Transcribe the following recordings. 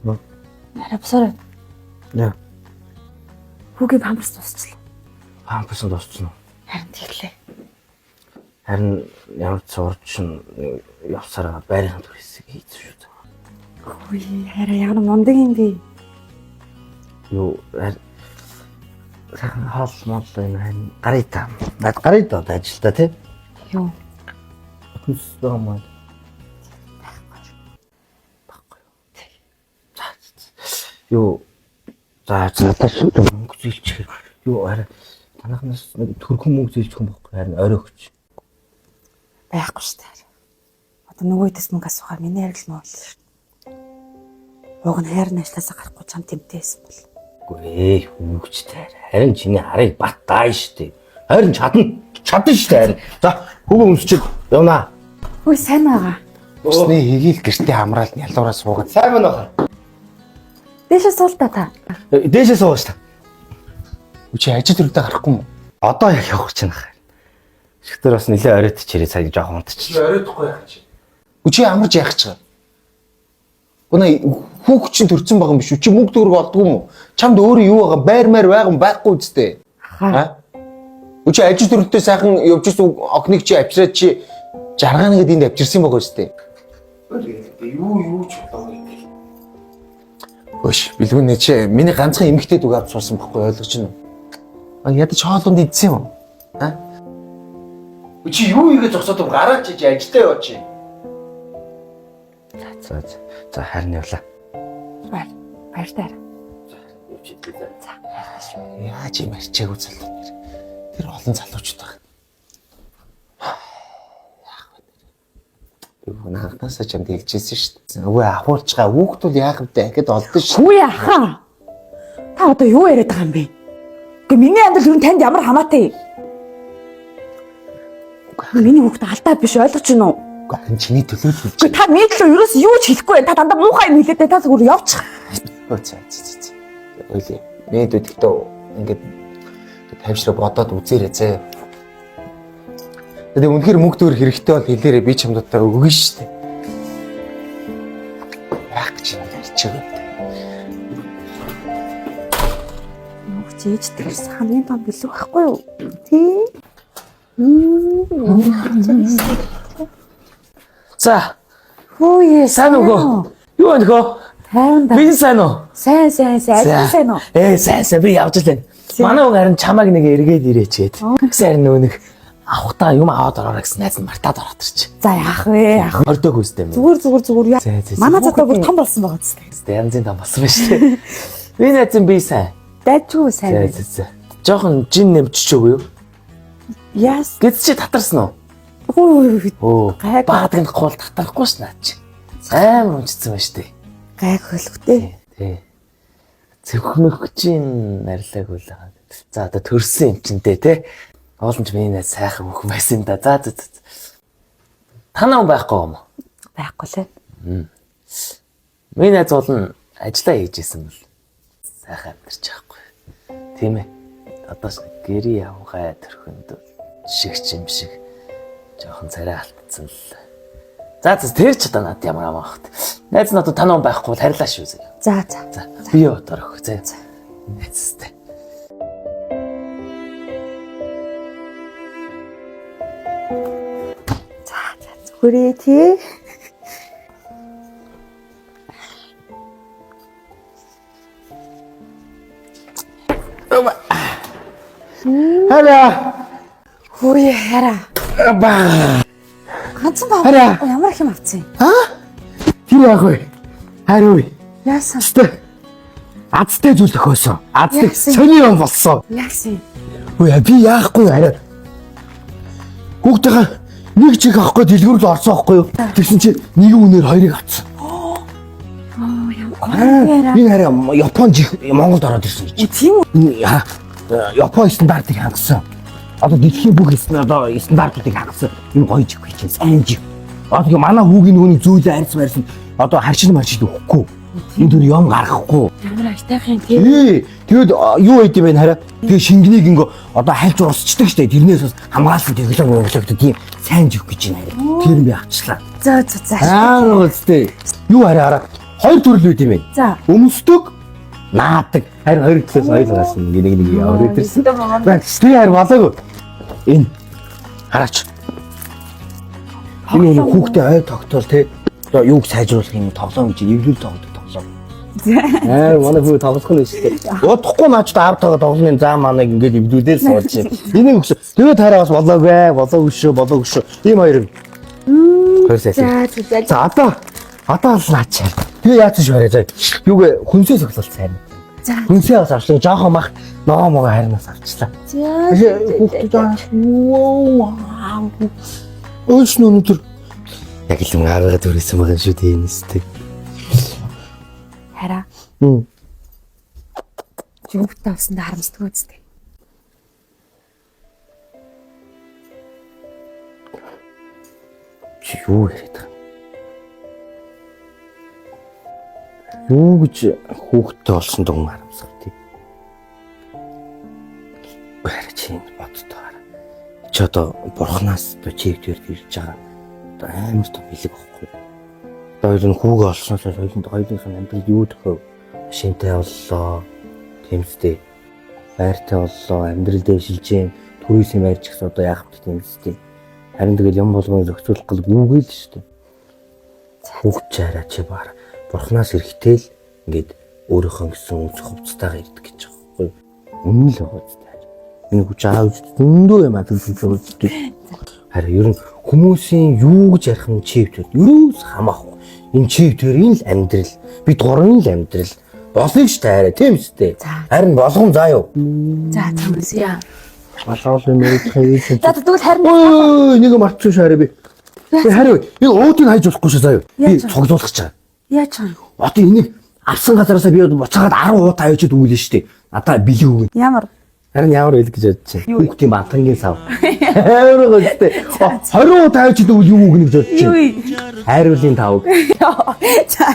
Арай босоо. Яа. Хүүгийн памперс дуусчлаа. Памперс дуусчихна уу? Харин тэглээ. Харин ямар ч урд шин явсараа байрын төрөөсөө хийц шүү дээ. Хөөе, хараа ямар мундаг юм бэ? Юу хаал мод энэ гарита. Наад гарита ажилда тий. Юу? Хүссэн маа. Юу за мөнгө зээлчих. Юу хараа танахнаас нэг төрхөн мөнгө зээлчих юм байхгүй харин орой өгч. Байхгүй шүү дээ. Одоо нөгөөдөөс мөнгө асуухаар миний харил мөн л. Уг нь хайр нашлаасаа гарахгүй чам тэмтэйсэн бол. Үгүй хөвгчтэй харин чиний харыг бат дааш штэ. Харин чадна штэ харин. За хөвгөө өмсчихэд явнаа. Хөөе сайн байгаа. Усны хийгээл гэртээ хамраал нялуураа суугаад. Сайн байна уу? Дээшээ суул та. Дээшээ сууж та. Үчи ажил төрөлдөө гарахгүй юм уу? Одоо яг явах гэж байна. Шигтэр бас нэлээ оройт чирээ сая жоохон унтчих. Оройтхгүй яах чи. Үчи амарч яах чи. Гүнэ хүүхд чинь төрцөн байгаа юм биш үү? Чи мөнгө төгрөг олдгүй юм уу? Чамд өөрөө юу байгаа байр байгаа байхгүй үстэй. Аа. Үчи ажил төрөлдөө сайхан явж ирсэн охиныг чи авчираад чи жаргаана гэдэг энд авчирсан байгаа үстэй. Юу ч болоо. Өш, билгүүнэ чи миний ганцхан эмэгтэй дүүг авч сурсан байхгүй ойлгож байна уу? Ядаж хоолунд идсэн юм. Аа? Чи юу игээ зогсоод юм гараач чи ажилдаа яваа чи. За харин явлаа. Баяртай. Яаж юм арчаагүй залуу нэр. Тэр олон залуучууд байна. Юу наагнасаа ч юм дэлжсэн шүү дээ. Өвөө ахуулчгаа хүүхд бол яах вэ гэхэд олдсон шүү. Хүү яхаа. Та одоо юу яриад байгаа юм бэ? Гэхдээ миний амьдрал юу танд ямар хамаатай? Миний хүүхд алдаа биш ойлгож байна уу? Гэхдээ чиний төлөөлөл. Гэхдээ та нийтлээ ерөөс юу ч хэлэхгүй байна. Та дандаа муухай юм хэлээд та зүгээр явчих. Өөцөө. Ойлээ. Миний дэдэгтээ ингээд тавьшраа бодоод үзээрэй зэ. Тэгээ үнэхээр мөнгө төгрөг хэрэгтэй бол хэлээрээ би чамдтай өгнө шүү дээ. Яах гэж юм ярьчихав. Мөнгө ээждээс хамгийн том билүү байхгүй юу? Тий. За. Хөөе, Сайн уу? Юу байна хөө? Тайван да. Би сайн уу? Сайн. Ажил сайн уу? Сайн би явж л байна. Манай үг харин чамайг нэг эргээд ирээчээд. Гэсэн нөгөө нэг авахтаа юм аваад ороорой гэсэн найз нь мартаад ороод ирчих. За яах вэ? Ордог үстэй мэн. Зүгээр. Манай задаа бүр том болсон байгаа зү. Янзын том болсон байна шүү дээ. Би найз нь би сайн. Дайчгүй сайн. За. Жохон жин нэмчихөөгүй юу? Яас. Гэт чи татарсан уу? Өө. Баадаг гол татарахгүй ш наач. Амар унцсан байна шүү дээ. Гайг хөлгтэй. Тий. Зөвхмөгчийн нарилаг үл байгаа. За одоо төрсөн юм чинтэй те. Уулч миний найз сайхан хөх байсан да. За. Танаа байхгүй юм уу? Байхгүй лээ. Миний найз бол ажиллаа хийж исэн бол сайхан амьдарч байхгүй. Тийм ээ. Одоо гэрээ явгай төрхөнд шигч юм шиг жоохон царай алдсан л. За тэр ч одоо над ямар амаахт. Найз нь одоо танаа байхгүй бол харилаа шүү зэ. За. Би юу төрөх зэ. Найзтай. Хүрээ тий. Хараа. Хөөе хараа. Баа. Ганцхан баа. Хараа. Ямар их юм авцсан. Тэр яах вэ? Хариу. Яасан? Азтай зүйл тохиосон. Азтай Яасан? сони юм болсон. Яасан? Үгүй би яахгүй хараа. Хүүхдтэйгээ нэг чиг авахгүй дэлгүүр л орсон байхгүй юу? Тэгсэн чи нэг үнээр хоёрыг авсан. Яа. Би хараа Японд Монголд ороод ирсэн гэж. Тийм үү? Япон стандартыг хангасан. Одоо дэлхийн бүх стандартуудыг хангасан. Энэ гоё жиг гэж сайн жиг. Одоо манай хүүгийн нүуний зөөлөө арьс марьсан. Одоо харшил өгөхгүй. Энэ төр юм гаргахгүй. Ямар айтайхан тий. Тэгээд юу байд юм бэ хараа? Тэгээд шингэнийг ингээ одоо хальж урсчдаг штэ. Тэрнээс бас хамгаалсан технологи тийм сайн жиг гэж байна. Тэр би авчлаа. За. Аа үстэй. Юу хараа? хоёр төрөл үүд юм байна. За. Өмсдөг, наадаг. Харин хоёр талаас ойлгосон. Нэг яваад ирсэн. Баг стэ харин болоогүй. Энэ хараач. Энэ хүүхдээ ой тогтоол те. Одоо юуг сайжруулах юм тоглоом гэж эвлүүл тоглодог тоглоом. Манай хүү тоглох нь шүү дээ. Удахгүй наачд аав тагаа тоглоны зам манайг ингээд эвлүүлээл суулж байна. Энийг өгсөн. Тэгээд хараагаас болоогүй шүү. Ийм хоёр. За одоо л наачаа. Тэгээ яаж ч барай заа. Юуг хүнсээ цоглол сайн. Хүнсээ бас авчлаа. Жоохон мах ноомоо харинаас авчлаа. Хүүхдээ жаа. Өөч нүнүтэр. Яг л юм арга төрсэн байгаа шүү дээ энэ сте. Хараа. Юугтай авсандаа харамсдаг үстэй. Чи юу яриад байгаа юм? Юу гэж хүүхдтэй болсон дун харамсав тий. Бэр чи боддоо. Чи одоо бурхнаас одоо чивдэр ирж байгаа. Одоо амар том хэлэг байхгүй. Одоо ер нь хүүгээ олсноос хоёулынх нь амьдрал юу төхөв? Шинтэй боллоо. Тэмцтэй. Байртай боллоо. Амьдрал дэвшилж जैन. Төрөөсөө байрч гэсэн одоо яах вэ тэмцтэй. Харин тэгэл юм болгоно зохицуулах гал үгүй л шүү дээ. Хүүхд чараа чи баар бурхнаас эрэхтэл ингээд өөрийнхөө гэсэн үс хувцастайгаа ирдэг гэж байгаа байхгүй. Үнэн л байгаа зү. Энэ хүч аавч зөндөө юм аа төлөвлөж байгаа зү. Харин ер нь хүмүүсийн юу гэж ярих нь чивтүүд юус хамаахгүй. Энэ чивтэрийн л амьдрал. Бид гурван л амьдрал. Болсон шүү дээ тийм үстэй. Харин болгон заа юу. За тамсъя. Малаал юм уу тавьчих. За тэгвэл харин ой нэг мартчих шаарэ би. Харин би уудыг хайж болохгүй шүү заа юу. Би цогцолох гэж байгаа. яаж юм? Одоо энийг авсан газараасаа би буцаагаад 10 ууд тавьчихад өгүүлнэ шүү дээ. Надаа бэлэг өгнө. Ямар? Харин ямар байл гэж бодож байна. Хүүхдийн бантангийн сав. Амар гоо дээ. 20 ууд тавьчихад өгвөл юу өгнө гэж бодож байна. Хайруулын тав. За.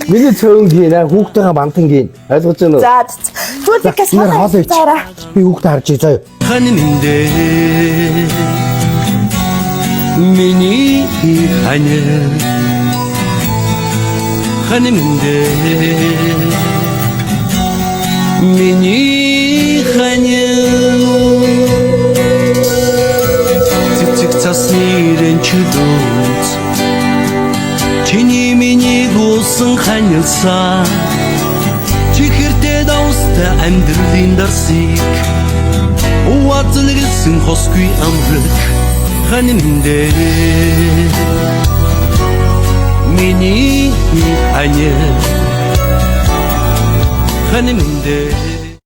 Миний цөөнгийн хүүхдийн бантангийн ойлгож байна уу? За. Хүүхдээс хараа. Би хүүхдээ харж байгаа заа юу. Ханымдэ миний ханя ханымдэ миний ханя цэцэг цасны чудот чиний миний гусан ханилсан чихэртэй давстай амьдралын дарсыг Уатзэлгэсэн хосгүй амрах ханымдэ миний ханя ханымдэ